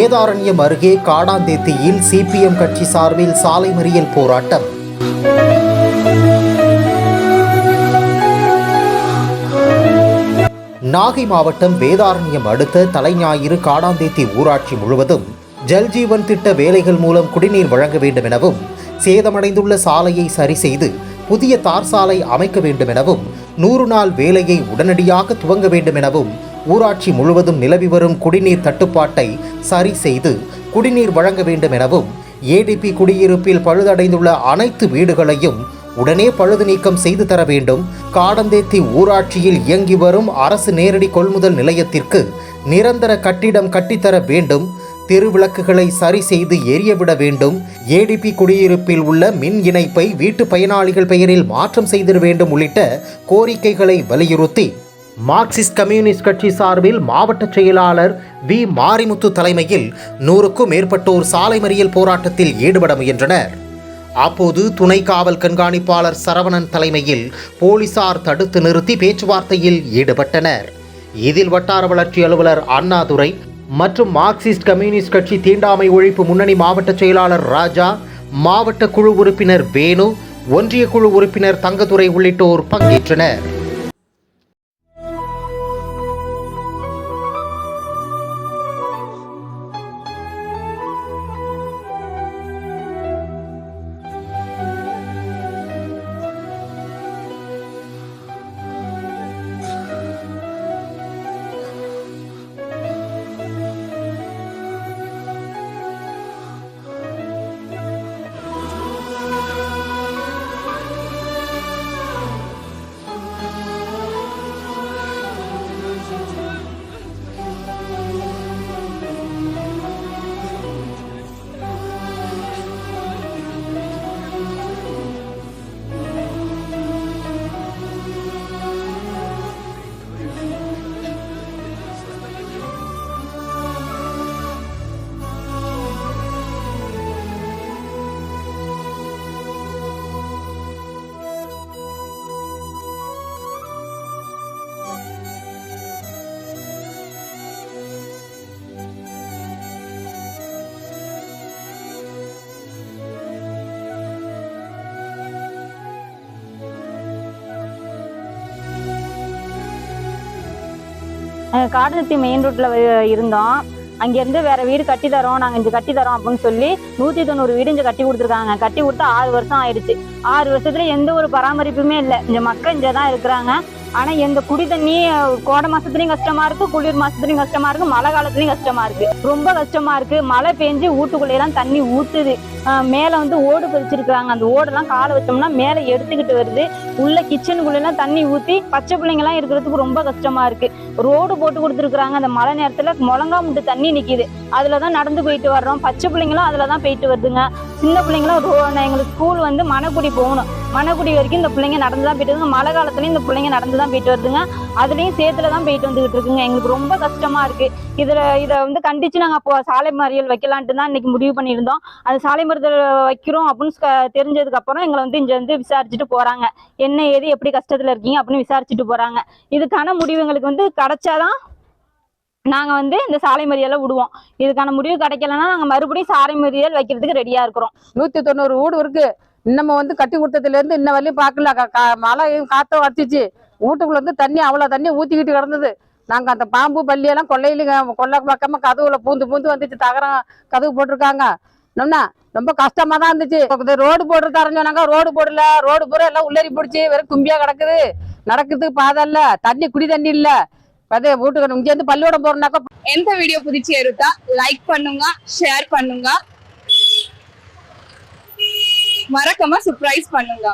வேதாரண்யம் அருகே காடாந்தேத்தியில் சிபிஎம் கட்சி சார்பில் சாலை மறியல் போராட்டம். நாகை மாவட்டம் வேதாரண்யம் அடுத்த தலைஞாயிறு காடாந்தேத்தி ஊராட்சி முழுவதும் ஜல்ஜீவன் திட்ட வேலைகள் மூலம் குடிநீர் வழங்க வேண்டும் எனவும், சேதமடைந்துள்ள சாலையை சரி செய்து புதிய தார் சாலை அமைக்க வேண்டும் எனவும், 100 நாள் வேலையை உடனடியாக துவங்க வேண்டும் எனவும், ஊராட்சி முழுவதும் நிலவி வரும் குடிநீர் தட்டுப்பாட்டை சரி செய்து குடிநீர் வழங்க வேண்டும் எனவும், ஏடிபி குடியிருப்பில் பழுதடைந்துள்ள அனைத்து வீடுகளையும் உடனே பழுது நீக்கம் செய்து தர வேண்டும், காடாந்தேத்தி ஊராட்சியில் இயங்கி வரும் அரசு நேரடி கொள்முதல் நிலையத்திற்கு நிரந்தர கட்டிடம் கட்டித்தர வேண்டும், தெருவிளக்குகளை சரி செய்து எரியவிட வேண்டும், ஏடிபி குடியிருப்பில் உள்ள மின் இணைப்பை வீட்டு பயனாளிகள் பெயரில் மாற்றம் செய்திட வேண்டும் உள்ளிட்ட கோரிக்கைகளை வலியுறுத்தி மார்க்சிஸ்ட் கம்யூனிஸ்ட் கட்சி சார்பில் மாவட்ட செயலாளர் வி மாரிமுத்து தலைமையில் 100க்கும் மேற்பட்டோர் சாலை மறியல் போராட்டத்தில் ஈடுபட முயன்றனர். அப்போது துணை காவல் கண்காணிப்பாளர் சரவணன் தலைமையில் போலீசார் தடுத்து நிறுத்தி பேச்சுவார்த்தையில் ஈடுபட்டனர். இதில் வட்டார வளர்ச்சி அலுவலர் அண்ணாதுரை மற்றும் மார்க்சிஸ்ட் கம்யூனிஸ்ட் கட்சி தீண்டாமை ஒழிப்பு முன்னணி மாவட்ட செயலாளர் ராஜா, மாவட்ட குழு உறுப்பினர் வேணு, ஒன்றிய குழு உறுப்பினர் தங்கதுரை உள்ளிட்டோர் பங்கேற்றனர். காடாந்தேத்தி மெயின் ரோட்டில் இருந்தோம். அங்கேருந்து வேறு வீடு கட்டி தரோம், நாங்கள் இங்கே கட்டி தரோம் அப்படின்னு சொல்லி 190 வீடு இங்கே கட்டி கொடுத்துருக்காங்க. கட்டி கொடுத்து 6 வருஷம் ஆயிடுச்சு. 6 வருஷத்துல எந்த ஒரு பராமரிப்புமே இல்லை. இந்த மக்கள் இங்கே தான் இருக்கிறாங்க. ஆனால் எங்கள் குடி தண்ணி கோடை மாதத்துலையும் கஷ்டமாக இருக்குது, குளிர் மாதத்துலையும் கஷ்டமாக இருக்குது, மழை காலத்துலையும் கஷ்டமாக இருக்குது. ரொம்ப கஷ்டமாக இருக்குது. மழை பெஞ்சு வீட்டுக்குள்ளேயெல்லாம் தண்ணி ஊற்றுது. மேலே வந்து ஓடு பதிச்சிருக்கிறாங்க. அந்த ஓடெல்லாம் காலை வச்சோம்னா மேலே எடுத்துக்கிட்டு வருது. உள்ள கிச்சனுக்குள்ளெல்லாம் தண்ணி ஊற்றி பச்சை பிள்ளைங்கலாம் இருக்கிறதுக்கு ரொம்ப கஷ்டமாக இருக்குது. ரோடு போட்டு கொடுத்துருக்குறாங்க. அந்த மழை நேரத்தில் முழங்கா முட்டு தண்ணி நிற்கிது. அதில் தான் நடந்து போயிட்டு வர்றோம். பச்சை பிள்ளைங்களும் அதில் தான் போயிட்டு வருதுங்க. சின்ன பிள்ளைங்களும் எங்களுக்கு ஸ்கூல் வந்து மணக்குடி போகணும். மணக்குடி வரைக்கும் இந்த பிள்ளைங்க நடந்து தான் போயிட்டு வருதுங்க. மழை காலத்துலேயும் இந்த பிள்ளைங்க நடந்து தான் போயிட்டு வருதுங்க. அதுலேயும் சேத்துல தான் போயிட்டு வந்துகிட்டு இருக்குங்க. எங்களுக்கு ரொம்ப கஷ்டமாக இருக்குது. இதை வந்து கண்டித்து நாங்கள் அப்போ சாலை மறியல் வைக்கலான்ட்டு தான் இன்றைக்கி முடிவு பண்ணியிருந்தோம். அது சாலை மறியல் வைக்கிறோம் அப்படின்னு தெரிஞ்சதுக்கப்புறம் எங்களை வந்து இங்கே வந்து விசாரிச்சுட்டு போகிறாங்க. என்ன ஏது எப்படி கஷ்டத்தில் இருக்கீங்க அப்படின்னு விசாரிச்சுட்டு போகிறாங்க. இதுக்கான முடிவு எங்களுக்கு வந்து கிடைச்சாதான் நாங்கள் வந்து இந்த சாலை மறியலை விடுவோம். இதுக்கான முடிவு கிடைக்கலன்னா நாங்கள் மறுபடியும் சாலை மறியல் வைக்கிறதுக்கு ரெடியாக இருக்கிறோம். 190 வீடு இருக்குது. இன்னமும் வந்து கட்டி கொடுத்ததுலேருந்து இன்ன வரையும் பார்க்கல. மழையும் காற்றும் அடிச்சிச்சு. வீட்டுக்குள்ள வந்து தண்ணி அவ்வளோ தண்ணி ஊற்றிக்கிட்டு கிடந்தது. நாங்கள் அந்த பாம்பு பள்ளியெல்லாம் கொல்லை பக்கமாக கதவுல பூந்து வந்துச்சு. தகரம் கதவு போட்டிருக்காங்க. ரொம்ப கஷ்டமா தான் இருந்துச்சு. ரோடு போட்டு தரேன்னு சொன்னாங்க. ரோடு போடல. ரோடு பூரா எல்லாம் உள்ளேறி பிடிச்சி வெறும் கும்பியா கிடக்குது. நடக்கிறதுக்கு பாதை இல்ல, தண்ணி குடி தண்ணி இல்ல. அதே வீட்டுக்கு இங்க இருந்து பள்ளியோட போறோம்னாக்கா. எந்த வீடியோ பிடிச்சி இருக்கா லைக் பண்ணுங்க, ஷேர் பண்ணுங்க, மறக்காம சர்ப்ரைஸ் பண்ணுங்க.